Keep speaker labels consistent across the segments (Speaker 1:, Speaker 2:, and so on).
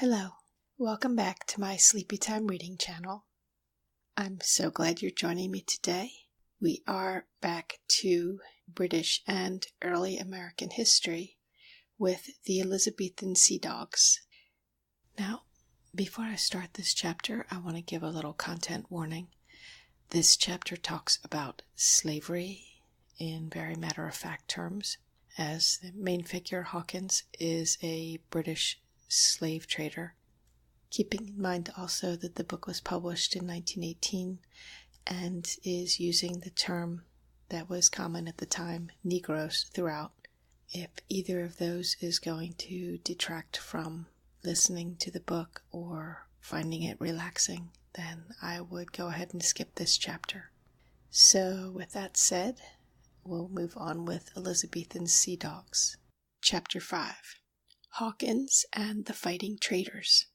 Speaker 1: Hello, welcome back to my Sleepytime Reading channel. I'm so glad you're joining me today. We are back to British and early American history with the Elizabethan Sea Dogs. Now, before I start this chapter, I want to give a little content warning. This chapter talks about slavery in very matter-of-fact terms, as the main figure, Hawkins, is a British slave trader, keeping in mind also that the book was published in 1918 and is using the term that was common at the time, Negroes, throughout. If either of those is going to detract from listening to the book or finding it relaxing, then I would go ahead and skip this chapter. So with that said, we'll move on with Elizabethan Sea Dogs. Chapter 5. Hawkins and the Fighting Traders.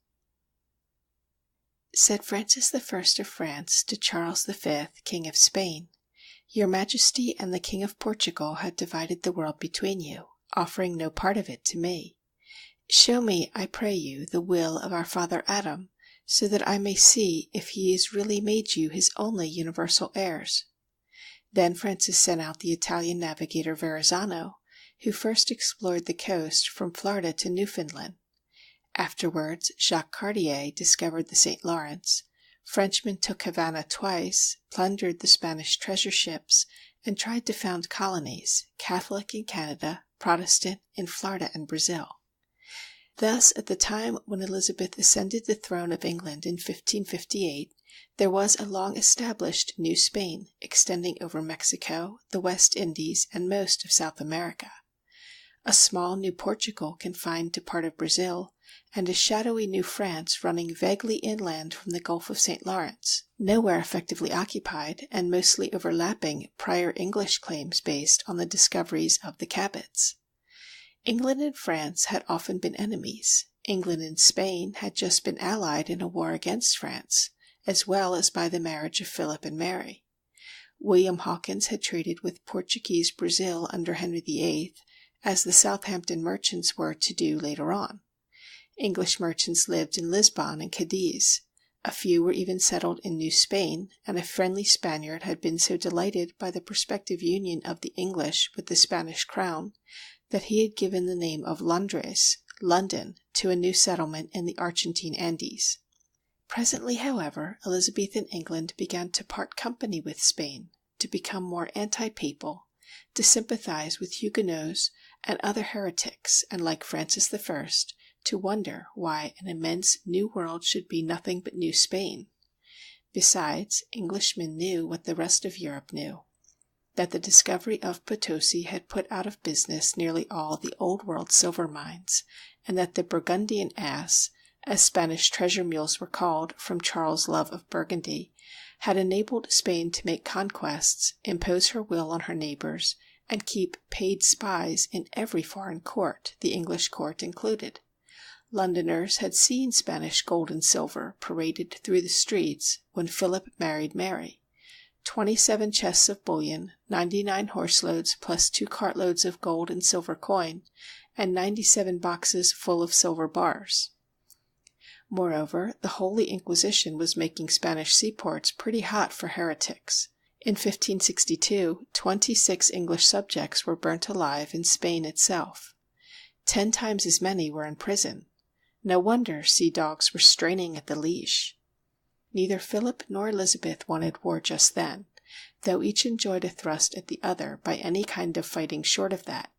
Speaker 1: Said Francis I of France to Charles V, King of Spain, "Your Majesty and the King of Portugal have divided the world between you, offering no part of it to me. Show me, I pray you, the will of our father Adam, so that I may see if he has really made you his only universal heirs." Then Francis sent out the Italian navigator Verrazzano, who first explored the coast from Florida to Newfoundland. Afterwards, Jacques Cartier discovered the St. Lawrence. Frenchmen took Havana twice, plundered the Spanish treasure ships, and tried to found colonies, Catholic in Canada, Protestant in Florida and Brazil. Thus, at the time when Elizabeth ascended the throne of England in 1558, there was a long-established New Spain extending over Mexico, the West Indies, and most of South America. A small New Portugal confined to part of Brazil, and a shadowy New France running vaguely inland from the Gulf of St. Lawrence, nowhere effectively occupied and mostly overlapping prior English claims based on the discoveries of the Cabots. England and France had often been enemies. England and Spain had just been allied in a war against France, as well as by the marriage of Philip and Mary. William Hawkins had traded with Portuguese Brazil under Henry VIII, as the Southampton merchants were to do later on. English merchants lived in Lisbon and Cadiz. A few were even settled in New Spain, and a friendly Spaniard had been so delighted by the prospective union of the English with the Spanish crown that he had given the name of Londres, London, to a new settlement in the Argentine Andes. Presently, however, Elizabethan England began to part company with Spain, to become more anti-papal, to sympathize with Huguenots and other heretics, and like Francis I, to wonder why an immense new world should be nothing but New Spain. Besides, Englishmen knew what the rest of Europe knew, that the discovery of Potosi had put out of business nearly all the Old World silver mines, and that the Burgundian ass, as Spanish treasure mules were called from Charles' love of Burgundy, had enabled Spain to make conquests, impose her will on her neighbors, and keep paid spies in every foreign court, the English court included. Londoners had seen Spanish gold and silver paraded through the streets when Philip married Mary. 27 chests of bullion, 99 horse-loads plus 2 cartloads of gold and silver coin, and 97 boxes full of silver bars. Moreover, the Holy Inquisition was making Spanish seaports pretty hot for heretics. In 1562, 26 English subjects were burnt alive in Spain itself. 10 times as many were in prison. No wonder sea dogs were straining at the leash. Neither Philip nor Elizabeth wanted war just then, though each enjoyed a thrust at the other by any kind of fighting short of that,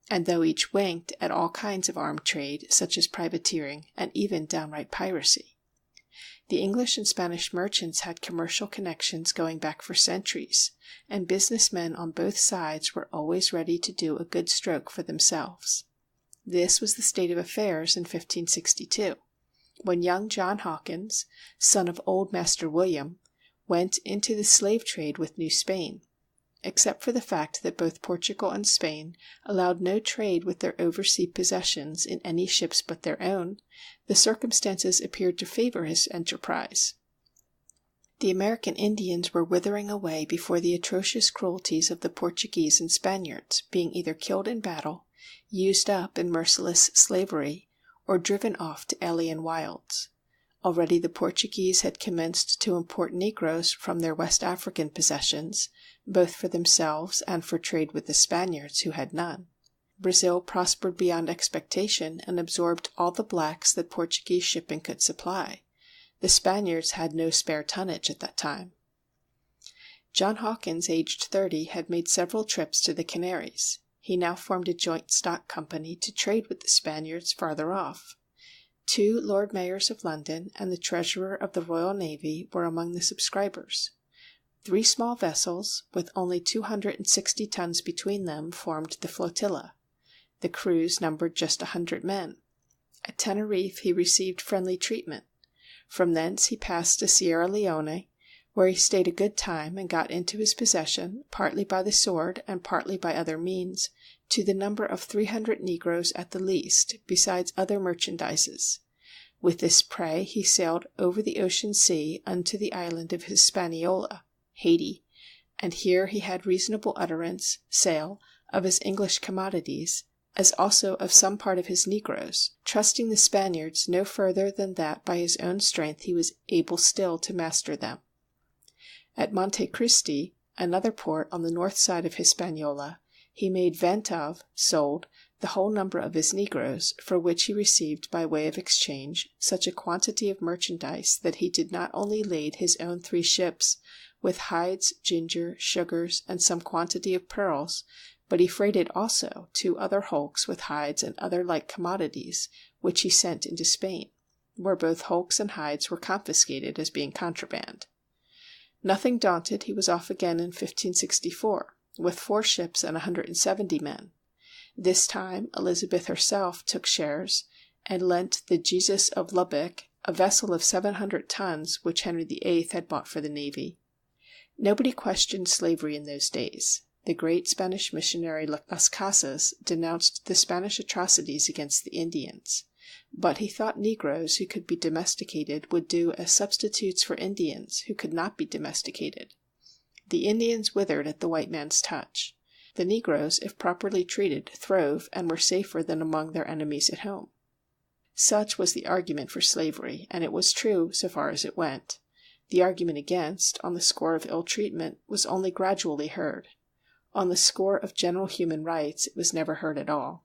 Speaker 1: and though each winked at all kinds of armed trade, such as privateering and even downright piracy. The English and Spanish merchants had commercial connections going back for centuries, and businessmen on both sides were always ready to do a good stroke for themselves. This was the state of affairs in 1562, when young John Hawkins, son of old Master William, went into the slave trade with New Spain. Except for the fact that both Portugal and Spain allowed no trade with their oversea possessions in any ships but their own, the circumstances appeared to favor his enterprise. The American Indians were withering away before the atrocious cruelties of the Portuguese and Spaniards, being either killed in battle, used up in merciless slavery, or driven off to alien wilds. Already the Portuguese had commenced to import Negroes from their West African possessions, both for themselves and for trade with the Spaniards, who had none. Brazil prospered beyond expectation and absorbed all the blacks that Portuguese shipping could supply. The Spaniards had no spare tonnage at that time. John Hawkins, aged 30, had made several trips to the Canaries. He now formed a joint stock company to trade with the Spaniards farther off. 2 Lord Mayors of London and the Treasurer of the Royal Navy were among the subscribers. 3 small vessels, with only 260 tons between them, formed the flotilla. The crews numbered just 100 men. At Tenerife he received friendly treatment. From thence he passed to Sierra Leone, where he stayed a good time and got into his possession, partly by the sword and partly by other means, to the number of 300 Negroes at the least, besides other merchandises. With this prey he sailed over the ocean sea unto the island of Hispaniola, Haiti, and here he had reasonable utterance, sale, of his English commodities, as also of some part of his Negroes, trusting the Spaniards no further than that by his own strength he was able still to master them. At Monte Cristi, another port on the north side of Hispaniola, he made vent of, sold, the whole number of his Negroes, for which he received by way of exchange such a quantity of merchandise that he did not only lade his own 3 ships with hides, ginger, sugars, and some quantity of pearls, but he freighted also 2 other hulks with hides and other like commodities, which he sent into Spain, where both hulks and hides were confiscated as being contraband. Nothing daunted, he was off again in 1564, with 4 ships and 170 men. This time Elizabeth herself took shares, and lent the Jesus of Lubbock, a vessel of 700 tons which Henry VIII had bought for the navy. Nobody questioned slavery in those days. The great Spanish missionary Las Casas denounced the Spanish atrocities against the Indians, but he thought Negroes who could be domesticated would do as substitutes for Indians who could not be domesticated. The Indians withered at the white man's touch. The Negroes, if properly treated, throve and were safer than among their enemies at home. Such was the argument for slavery, and it was true so far as it went. The argument against, on the score of ill treatment, was only gradually heard. On the score of general human rights it was never heard at all.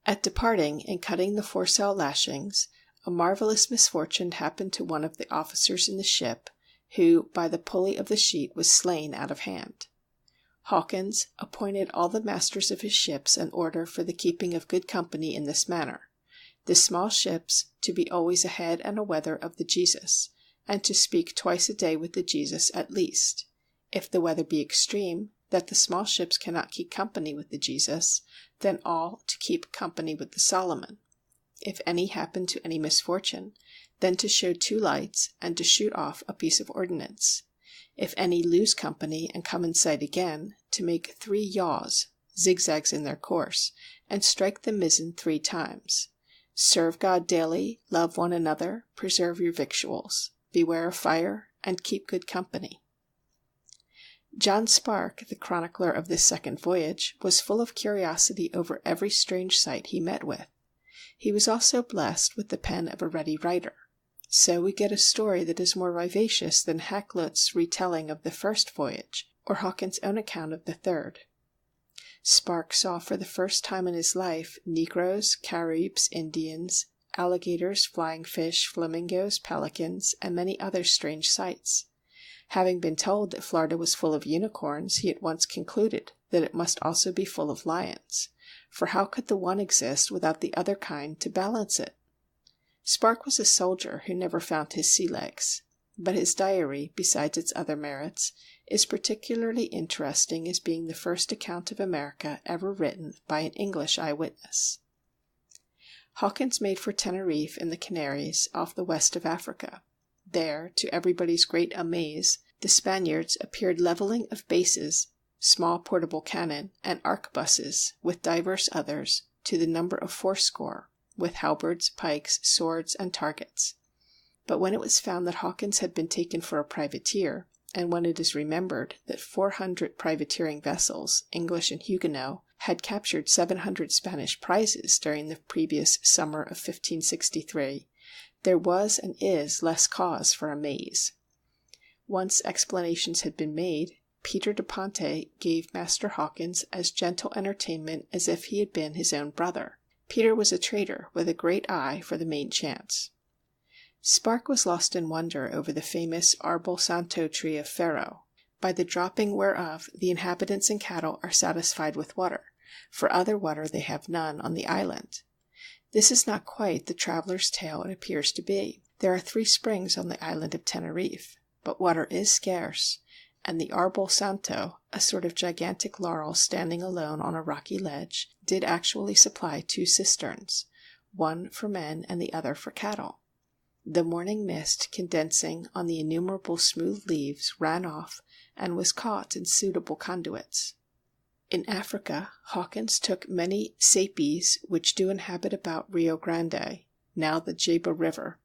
Speaker 1: At departing and cutting the foresail lashings, a marvelous misfortune happened to one of the officers in the ship, who, by the pulley of the sheet, was slain out of hand. Hawkins appointed all the masters of his ships an order for the keeping of good company in this manner: the small ships to be always ahead and aweather of the Jesus, and to speak twice a day with the Jesus at least. If the weather be extreme, that the small ships cannot keep company with the Jesus, then all to keep company with the Solomon. If any happen to any misfortune, then to show 2 lights, and to shoot off a piece of ordnance. If any lose company and come in sight again, to make 3 yaws, zigzags in their course, and strike the mizzen 3 times. Serve God daily, love one another, preserve your victuals, beware of fire, and keep good company. John Spark, the chronicler of this second voyage, was full of curiosity over every strange sight he met with. He was also blessed with the pen of a ready writer. So we get a story that is more vivacious than Hakluyt's retelling of the first voyage, or Hawkins' own account of the third. Spark saw for the first time in his life Negroes, Caribs, Indians, alligators, flying fish, flamingos, pelicans, and many other strange sights. Having been told that Florida was full of unicorns, he at once concluded that it must also be full of lions, for how could the one exist without the other kind to balance it? Spark was a soldier who never found his sea legs, but his diary, besides its other merits, is particularly interesting as being the first account of America ever written by an English eyewitness. Hawkins made for Tenerife in the Canaries, off the west of Africa. There, to everybody's great amaze, the Spaniards appeared levelling of bases, small portable cannon, and arquebuses, with divers others, to the number of 80, with halberds, pikes, swords, and targets. But when it was found that Hawkins had been taken for a privateer, and when it is remembered that 400 privateering vessels, English and Huguenot, had captured 700 Spanish prizes during the previous summer of 1563, there was and is less cause for amaze. Once explanations had been made, Peter de Ponte gave Master Hawkins as gentle entertainment as if he had been his own brother. Peter was a trader with a great eye for the main chance. Spark was lost in wonder over the famous Arbol Santo tree of Pharaoh, by the dropping whereof the inhabitants and cattle are satisfied with water, for other water they have none on the island. This is not quite the traveller's tale it appears to be. There are 3 springs on the island of Tenerife, but water is scarce, and the Arbol Santo, a sort of gigantic laurel standing alone on a rocky ledge, did actually supply 2 cisterns, one for men and the other for cattle. The morning mist condensing on the innumerable smooth leaves ran off and was caught in suitable conduits. In Africa, Hawkins took many sapes which do inhabit about Rio Grande, now the Jeba River,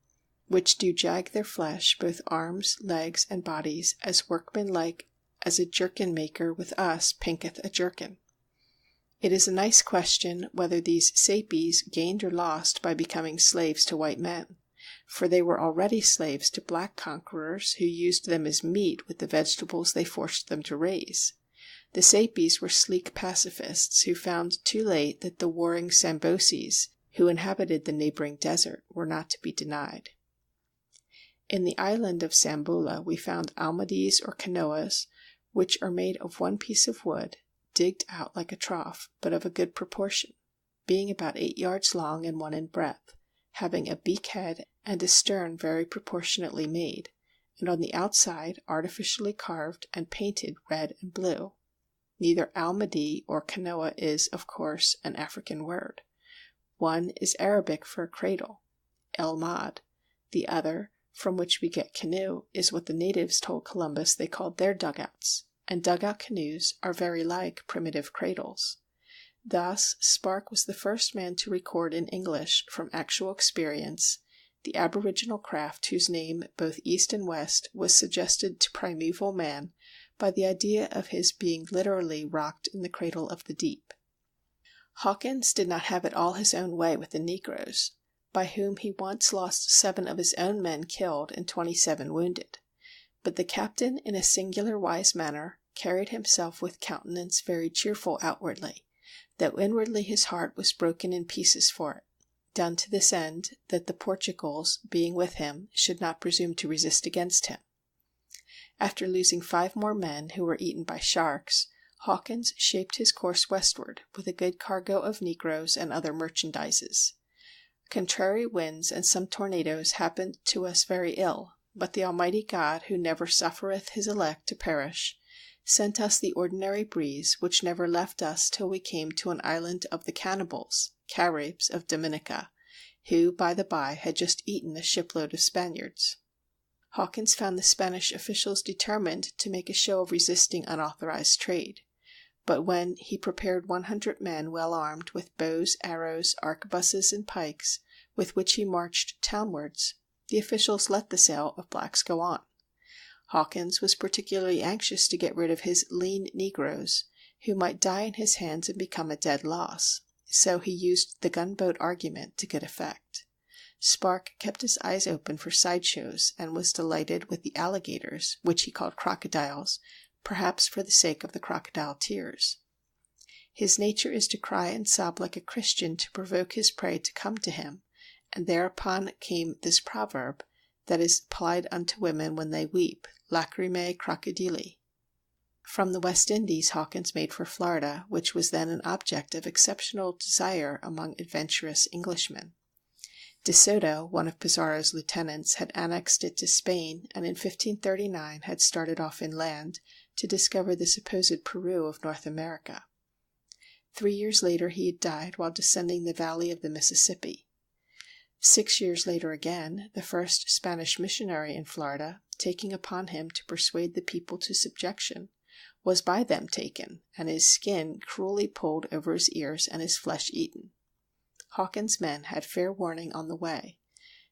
Speaker 1: which do jag their flesh, both arms, legs, and bodies, as workmanlike as a jerkin maker with us pinketh a jerkin. It is a nice question whether these sapes gained or lost by becoming slaves to white men, for they were already slaves to black conquerors who used them as meat with the vegetables they forced them to raise. The sapes were sleek pacifists who found too late that the warring Samboses, who inhabited the neighboring desert, were not to be denied. In the island of Sambola we found almadies or canoas, which are made of one piece of wood, digged out like a trough, but of a good proportion, being about 8 yards long and 1 in breadth, having a beak head and a stern very proportionately made, and on the outside artificially carved and painted red and blue. Neither almadie or canoa is, of course, an African word. One is Arabic for a cradle, el mad. The other, from which we get canoe, is what the natives told Columbus they called their dugouts, and dugout canoes are very like primitive cradles. Thus, Spark was the first man to record in English, from actual experience, the aboriginal craft whose name, both east and west, was suggested to primeval man by the idea of his being literally rocked in the cradle of the deep. Hawkins did not have it all his own way with the Negroes, by whom he once lost 7 of his own men killed and 27 wounded. But the captain, in a singular wise manner, carried himself with countenance very cheerful outwardly, though inwardly his heart was broken in pieces for it, done to this end that the Portugals, being with him, should not presume to resist against him. After losing 5 more men who were eaten by sharks, Hawkins shaped his course westward with a good cargo of negroes and other merchandises. Contrary winds and some tornadoes happened to us very ill, but the Almighty God, who never suffereth his elect to perish, sent us the ordinary breeze, which never left us till we came to an island of the cannibals, Caribs of Dominica, who, by the by, had just eaten a shipload of Spaniards. Hawkins found the Spanish officials determined to make a show of resisting unauthorized trade, but when he prepared 100 men well armed with bows, arrows, arquebuses, and pikes, with which he marched townwards, the officials let the sale of blacks go on. Hawkins was particularly anxious to get rid of his lean negroes, who might die in his hands and become a dead loss, so he used the gunboat argument to good effect. Spark kept his eyes open for sideshows, and was delighted with the alligators, which he called crocodiles, perhaps for the sake of the crocodile tears. His nature is to cry and sob like a Christian to provoke his prey to come to him, and thereupon came this proverb that is applied unto women when they weep, lacrimae crocodili. From the West Indies Hawkins made for Florida, which was then an object of exceptional desire among adventurous Englishmen. De Soto, one of Pizarro's lieutenants, had annexed it to Spain, and in 1539 had started off inland to discover the supposed Peru of North America. 3 years later he had died while descending the valley of the Mississippi. 6 years later again, the first Spanish missionary in Florida, taking upon him to persuade the people to subjection, was by them taken, and his skin cruelly pulled over his ears and his flesh eaten. Hawkins' men had fair warning on the way,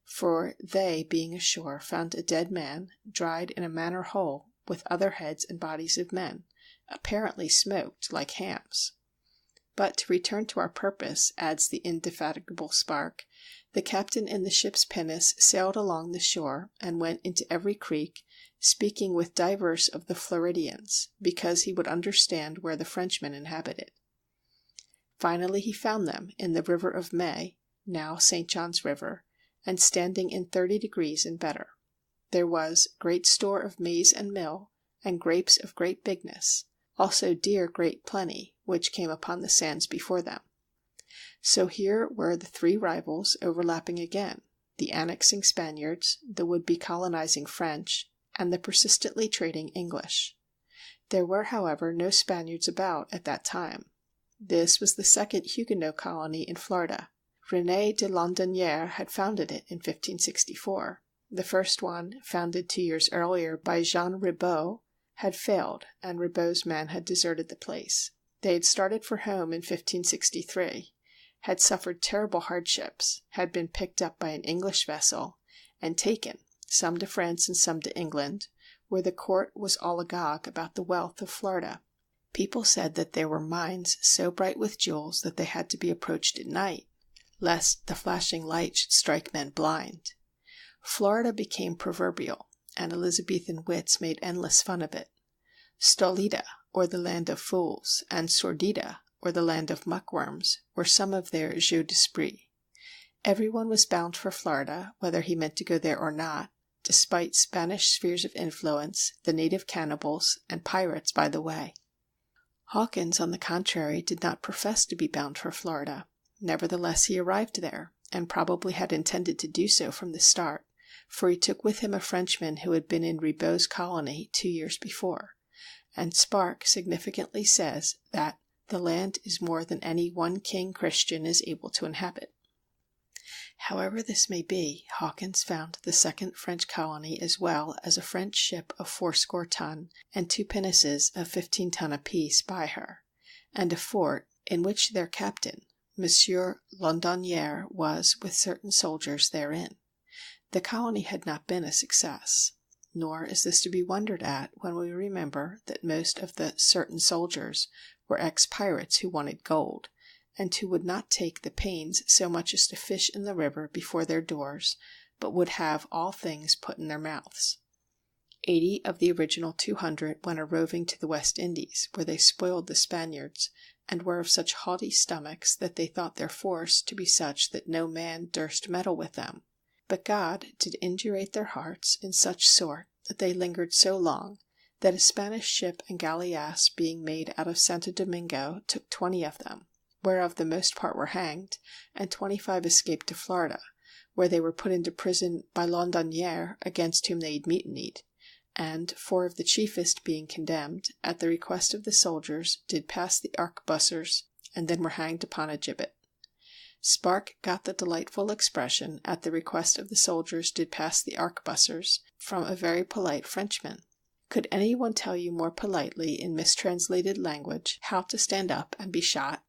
Speaker 1: for they, being ashore, found a dead man, dried in a manor hole, with other heads and bodies of men, apparently smoked like hams. But to return to our purpose, adds the indefatigable Spark, the captain in the ship's pinnace sailed along the shore, and went into every creek, speaking with divers of the Floridians, because he would understand where the Frenchmen inhabited. Finally he found them in the river of May, now St. John's River, and standing in 30 degrees and better. There was great store of maize and mill, and grapes of great bigness, also deer great plenty, which came upon the sands before them. So here were the three rivals overlapping again, the annexing Spaniards, the would-be colonizing French, and the persistently trading English. There were, however, no Spaniards about at that time. This was the second Huguenot colony in Florida. René de Laudonnière had founded it in 1564. The first one, founded 2 years earlier by Jean Ribaut, had failed, and Ribaut's men had deserted the place. They had started for home in 1563, had suffered terrible hardships, had been picked up by an English vessel, and taken, some to France and some to England, where the court was all agog about the wealth of Florida. People said that there were mines so bright with jewels that they had to be approached at night, lest the flashing light should strike men blind. Florida became proverbial, and Elizabethan wits made endless fun of it. Stolida, or the land of fools, and Sordida, or the land of muckworms, were some of their jeux d'esprit. Everyone was bound for Florida, whether he meant to go there or not, despite Spanish spheres of influence, the native cannibals, and pirates by the way. Hawkins, on the contrary, did not profess to be bound for Florida. Nevertheless, he arrived there, and probably had intended to do so from the start, for he took with him a Frenchman who had been in Ribaut's colony 2 years before, and Spark significantly says that the land is more than any one king Christian is able to inhabit. However this may be, Hawkins found the second French colony as well as a French ship of 80 ton and 2 pinnaces of 15 ton apiece by her, and a fort in which their captain, Monsieur Laudonnière, was with certain soldiers therein. The colony had not been a success, nor is this to be wondered at when we remember that most of the certain soldiers were ex-pirates who wanted gold, and who would not take the pains so much as to fish in the river before their doors, but would have all things put in their mouths. 80 of the original 200 went a-roving to the West Indies, where they spoiled the Spaniards, and were of such haughty stomachs that they thought their force to be such that no man durst meddle with them. But God did indurate their hearts in such sort that they lingered so long, that a Spanish ship and galleass being made out of Santo Domingo took 20 of them, whereof the most part were hanged, and 25 escaped to Florida, where they were put into prison by Laudonnière, against whom they had mutinied, and 4 of the chiefest being condemned, at the request of the soldiers did pass the arquebusiers, and then were hanged upon a gibbet. Spark got the delightful expression, at the request of the soldiers did pass the arquebusiers, from a very polite Frenchman. Could anyone tell you more politely, in mistranslated language, how to stand up and be shot?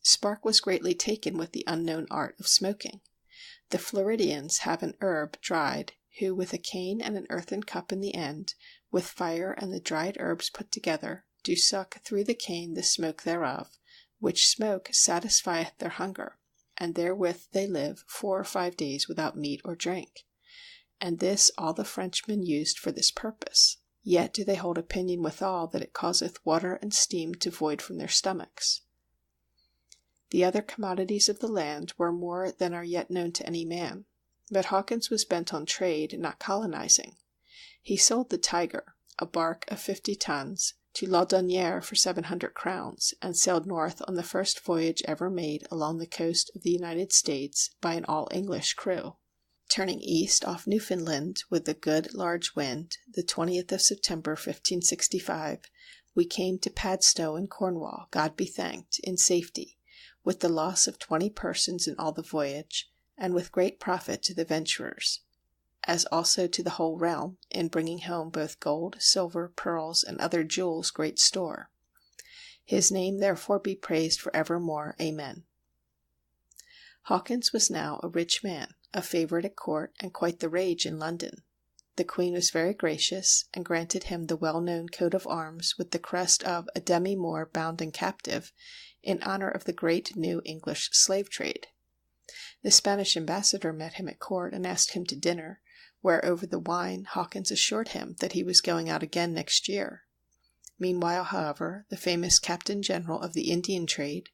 Speaker 1: Spark was greatly taken with the unknown art of smoking. The Floridians have an herb dried, who with a cane and an earthen cup in the end, with fire and the dried herbs put together, do suck through the cane the smoke thereof, which smoke satisfieth their hunger, and therewith they live 4 or 5 days without meat or drink. And this all the Frenchmen used for this purpose. Yet do they hold opinion withal that it causeth water and steam to void from their stomachs. The other commodities of the land were more than are yet known to any man. But Hawkins was bent on trade, not colonizing. He sold the Tiger, a bark of 50 tons, to Laudonnière for 700 crowns, and sailed north on the first voyage ever made along the coast of the United States by an all-English crew. Turning east off Newfoundland with a good large wind, the 20th of September 1565, we came to Padstow in Cornwall, God be thanked, in safety, with the loss of 20 persons in all the voyage, and with great profit to the venturers, as also to the whole realm, in bringing home both gold, silver, pearls, and other jewels great store. His name therefore be praised for evermore. Amen. Hawkins was now a rich man, a favourite at court, and quite the rage in London. The Queen was very gracious, and granted him the well-known coat of arms with the crest of a demi-Moor bound and captive, in honor of the great new English slave trade. The Spanish ambassador met him at court and asked him to dinner, where over the wine Hawkins assured him that he was going out again next year. Meanwhile, however, the famous Captain General of the Indian trade,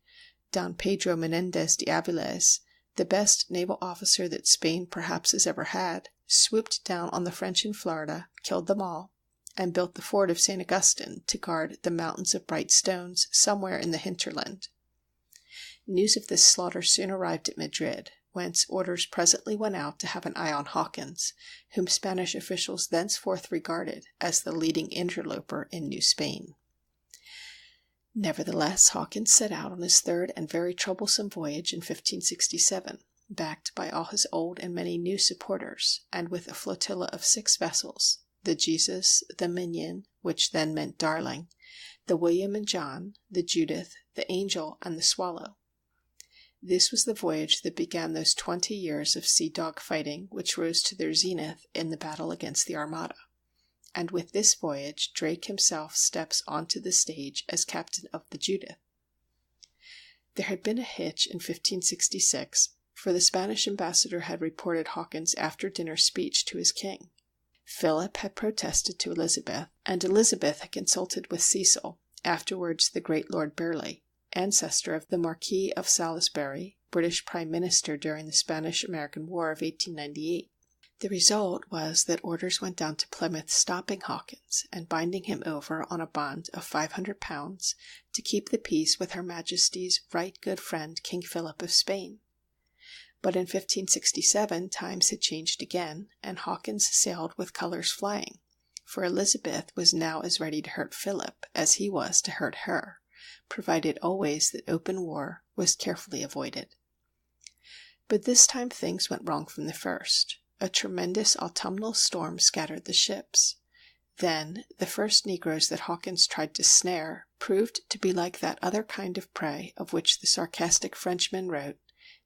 Speaker 1: Don Pedro Menendez de Avilés, the best naval officer that Spain perhaps has ever had, swooped down on the French in Florida, killed them all, and built the fort of St. Augustine to guard the mountains of bright stones somewhere in the hinterland. News of this slaughter soon arrived at Madrid, whence orders presently went out to have an eye on Hawkins, whom Spanish officials thenceforth regarded as the leading interloper in New Spain. Nevertheless, Hawkins set out on his third and very troublesome voyage in 1567, backed by all his old and many new supporters, and with a flotilla of 6 vessels, the Jesus, the Minion, which then meant Darling, the William and John, the Judith, the Angel, and the Swallow. This was the voyage that began those 20 years of sea dog fighting which rose to their zenith in the battle against the Armada. And with this voyage Drake himself steps onto the stage as captain of the Judith. There had been a hitch in 1566, for the Spanish ambassador had reported Hawkins' after-dinner speech to his king. Philip had protested to Elizabeth, and Elizabeth had consulted with Cecil, afterwards the great Lord Burleigh, ancestor of the Marquis of Salisbury, British Prime Minister during the Spanish-American War of 1898. The result was that orders went down to Plymouth stopping Hawkins and binding him over on a bond of £500 to keep the peace with Her Majesty's right good friend King Philip of Spain. But in 1567 times had changed again, and Hawkins sailed with colours flying, for Elizabeth was now as ready to hurt Philip as he was to hurt her, provided always that open war was carefully avoided. But this time things went wrong from the first. A tremendous autumnal storm scattered the ships. Then the first negroes that Hawkins tried to snare proved to be like that other kind of prey of which the sarcastic Frenchman wrote,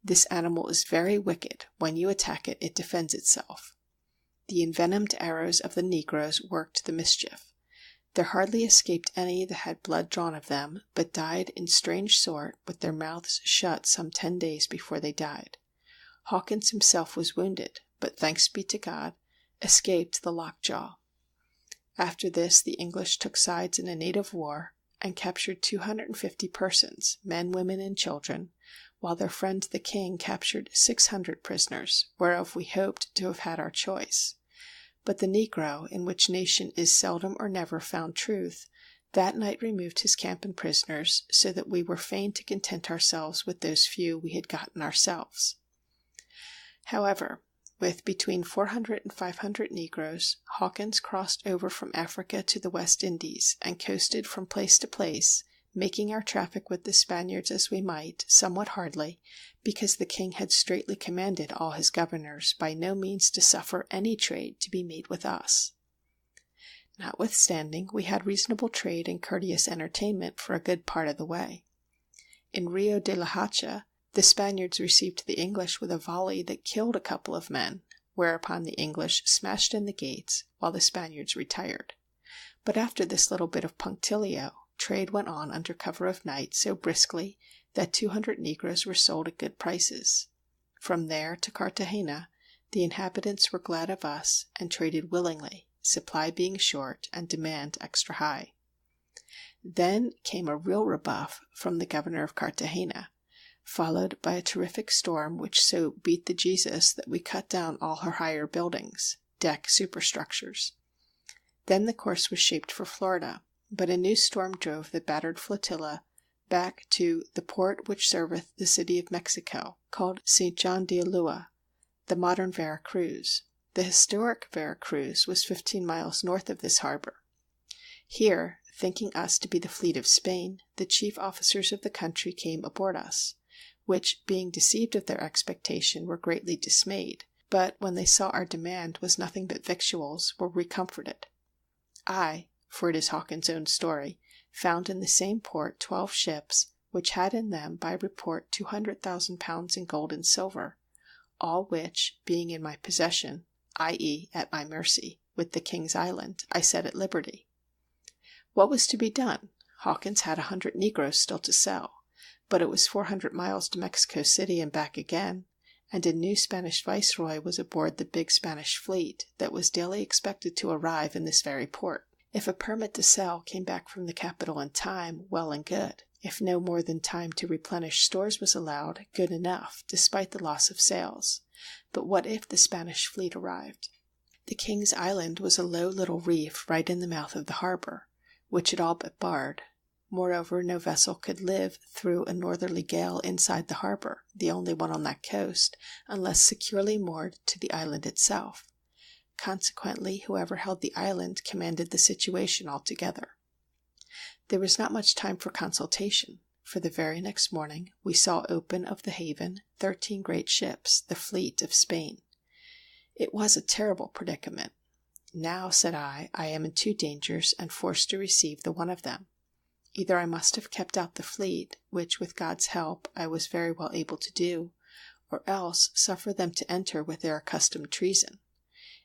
Speaker 1: "This animal is very wicked. When you attack it, it defends itself." The envenomed arrows of the negroes worked the mischief. There hardly escaped any that had blood drawn of them, but died in strange sort with their mouths shut some 10 days before they died. Hawkins himself was wounded, but thanks be to God, escaped the lockjaw. After this the English took sides in a native war, and captured 250 persons, men, women, and children, while their friend the king captured 600 prisoners, whereof we hoped to have had our choice. But the Negro, in which nation is seldom or never found truth, that night removed his camp and prisoners, so that we were fain to content ourselves with those few we had gotten ourselves. However, with between 400 and 500 Negroes, Hawkins crossed over from Africa to the West Indies, and coasted from place to place, making our traffic with the Spaniards as we might, somewhat hardly, because the king had straitly commanded all his governors by no means to suffer any trade to be made with us. Notwithstanding, we had reasonable trade and courteous entertainment for a good part of the way. In Rio de la Hacha, the Spaniards received the English with a volley that killed a couple of men, whereupon the English smashed in the gates, while the Spaniards retired. But after this little bit of punctilio, trade went on under cover of night so briskly that 200 Negroes were sold at good prices. From there to Cartagena, the inhabitants were glad of us, and traded willingly, supply being short and demand extra high. Then came a real rebuff from the governor of Cartagena, followed by a terrific storm which so beat the Jesus that we cut down all her higher buildings, deck superstructures. Then the course was shaped for Florida, but a new storm drove the battered flotilla back to the port which serveth the city of Mexico, called St. John de Ulua, the modern Vera Cruz. The historic Vera Cruz was 15 miles north of this harbor. Here, thinking us to be the fleet of Spain, the chief officers of the country came aboard us, which, being deceived of their expectation, were greatly dismayed, but when they saw our demand was nothing but victuals, were recomforted. I, for it is Hawkins' own story, found in the same port 12 ships, which had in them by report 200,000 pounds in gold and silver, all which, being in my possession, i.e. at my mercy, with the King's Island, I set at liberty. What was to be done? Hawkins had 100 negroes still to sell, but it was 400 miles to Mexico City and back again, and a new Spanish viceroy was aboard the big Spanish fleet that was daily expected to arrive in this very port. If a permit to sell came back from the capital in time, well and good. If no more than time to replenish stores was allowed, good enough, despite the loss of sales. But what if the Spanish fleet arrived? The King's Island was a low little reef right in the mouth of the harbor, which it all but barred. Moreover, no vessel could live through a northerly gale inside the harbor, the only one on that coast, unless securely moored to the island itself. Consequently, whoever held the island commanded the situation altogether. There was not much time for consultation, for the very next morning we saw open of the haven 13 great ships, the fleet of Spain. It was a terrible predicament. Now, said I am in 2 dangers and forced to receive the one of them. Either I must have kept out the fleet, which with God's help I was very well able to do, or else suffer them to enter with their accustomed treason.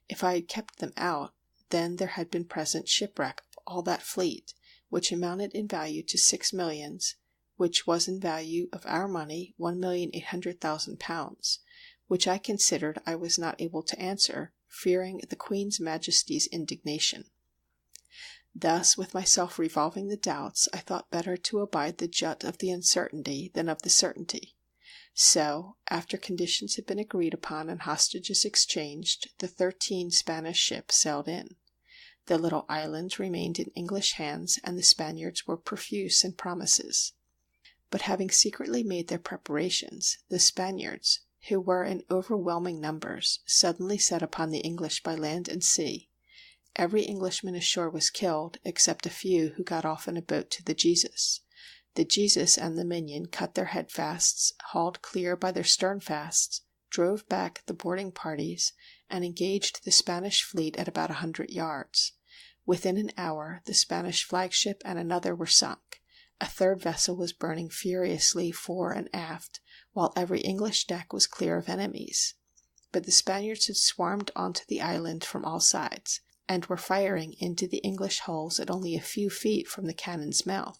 Speaker 1: If I had kept them out, then there had been present shipwreck of all that fleet, which amounted in value to 6 millions, which was in value of our money 1,800,000 pounds, which I considered I was not able to answer, fearing the Queen's Majesty's indignation. Thus, with myself revolving the doubts, I thought better to abide the jut of the uncertainty than of the certainty. So, after conditions had been agreed upon and hostages exchanged, the 13 Spanish ships sailed in. The little island remained in English hands, and the Spaniards were profuse in promises. But having secretly made their preparations, the Spaniards, who were in overwhelming numbers, suddenly set upon the English by land and sea. Every Englishman ashore was killed, except a few who got off in a boat to the Jesus. The Jesus and the Minion cut their headfasts, hauled clear by their sternfasts, drove back the boarding parties, and engaged the Spanish fleet at about 100 yards. Within an hour, the Spanish flagship and another were sunk. A third vessel was burning furiously fore and aft, while every English deck was clear of enemies. But the Spaniards had swarmed onto the island from all sides, and were firing into the English hulls at only a few feet from the cannon's mouth.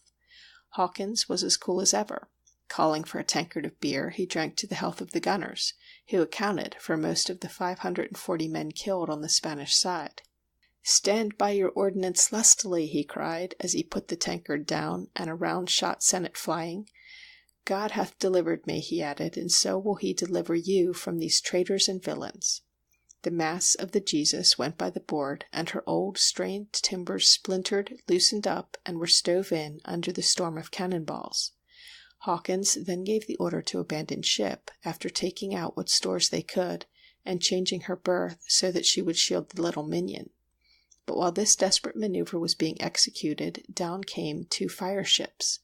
Speaker 1: Hawkins was as cool as ever. Calling for a tankard of beer, he drank to the health of the gunners, who accounted for most of the 540 men killed on the Spanish side. "Stand by your ordnance lustily," he cried, as he put the tankard down, and a round shot sent it flying. "God hath delivered me," he added, "and so will he deliver you from these traitors and villains." The masts of the Jesus went by the board, and her old strained timbers splintered, loosened up, and were stove in under the storm of cannon balls. Hawkins then gave the order to abandon ship, after taking out what stores they could, and changing her berth so that she would shield the little Minion. But while this desperate maneuver was being executed, down came 2 fire ships.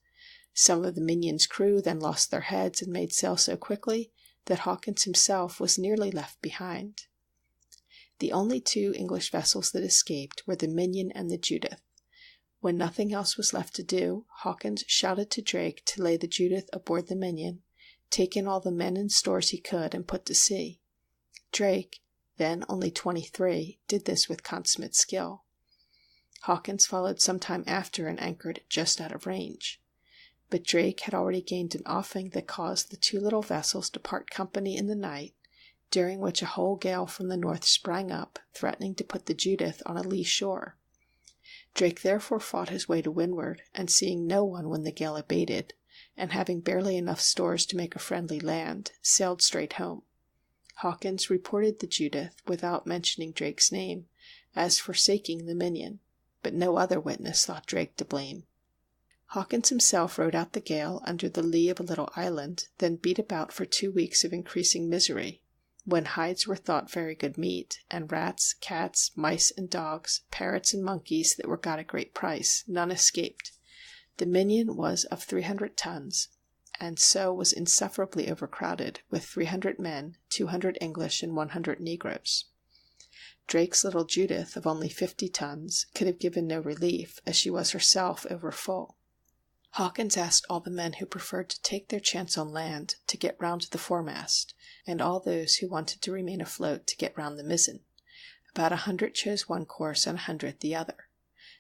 Speaker 1: Some of the Minion's crew then lost their heads and made sail so quickly that Hawkins himself was nearly left behind. The only 2 English vessels that escaped were the Minion and the Judith. When nothing else was left to do, Hawkins shouted to Drake to lay the Judith aboard the Minion, take in all the men and stores he could, and put to sea. Drake, then only 23, did this with consummate skill. Hawkins followed some time after and anchored just out of range. But Drake had already gained an offing that caused the 2 little vessels to part company in the night, during which a whole gale from the north sprang up, threatening to put the Judith on a lee shore. Drake therefore fought his way to windward, and seeing no one when the gale abated, and having barely enough stores to make a friendly land, sailed straight home. Hawkins reported the Judith, without mentioning Drake's name, as forsaking the Minion, but no other witness thought Drake to blame. Hawkins himself rode out the gale under the lee of a little island, then beat about for 2 weeks of increasing misery, when hides were thought very good meat, and rats, cats, mice and dogs, parrots and monkeys that were got at great price, none escaped. The Minion was of 300 tons, and so was insufferably overcrowded, with 300 men, 200 English and 100 negroes. Drake's little Judith, of only 50 tons, could have given no relief, as she was herself overfull. Hawkins asked all the men who preferred to take their chance on land to get round to the foremast, and all those who wanted to remain afloat to get round the mizzen. About 100 chose one course and 100 the other.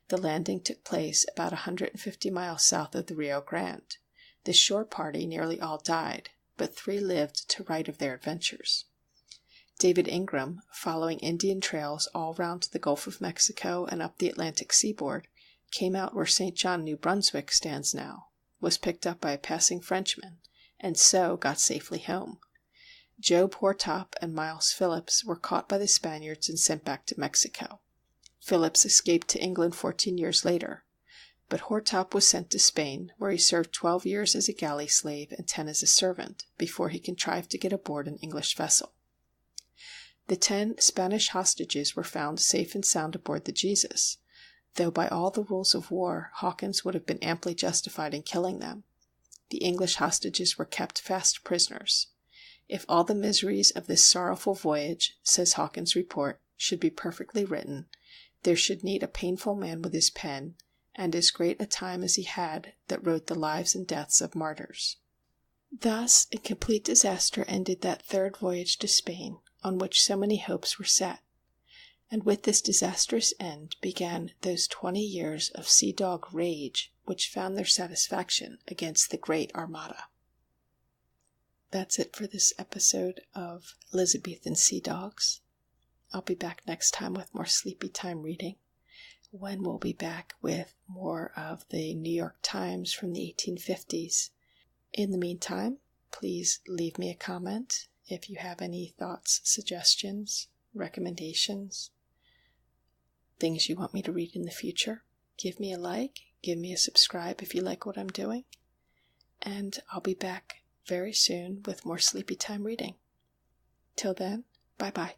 Speaker 1: The landing took place about 150 miles south of the Rio Grande. The shore party nearly all died, but 3 lived to write of their adventures. David Ingram, following Indian trails all round the Gulf of Mexico and up the Atlantic seaboard, came out where St. John, New Brunswick stands now, was picked up by a passing Frenchman, and so got safely home. Joe Poortop and Miles Phillips were caught by the Spaniards and sent back to Mexico. Phillips escaped to England 14 years later, but Poortop was sent to Spain, where he served 12 years as a galley slave and 10 as a servant, before he contrived to get aboard an English vessel. The 10 Spanish hostages were found safe and sound aboard the Jesus, though by all the rules of war Hawkins would have been amply justified in killing them. The English hostages were kept fast prisoners. If all the miseries of this sorrowful voyage, says Hawkins' report, should be perfectly written, there should need a painful man with his pen, and as great a time as he had that wrote the lives and deaths of martyrs. Thus, in complete disaster ended that 3rd voyage to Spain, on which so many hopes were set. And with this disastrous end began those 20 years of sea dog rage which found their satisfaction against the Great Armada. That's it for this episode of Elizabethan Sea Dogs. I'll be back next time with more Sleepytime Reading, when we'll be back with more of the New York Times from the 1850s. In the meantime, please leave me a comment if you have any thoughts, suggestions, recommendations, things you want me to read in the future. Give me a like, give me a subscribe if you like what I'm doing, and I'll be back very soon with more Sleepytime Reading. Till then, bye-bye.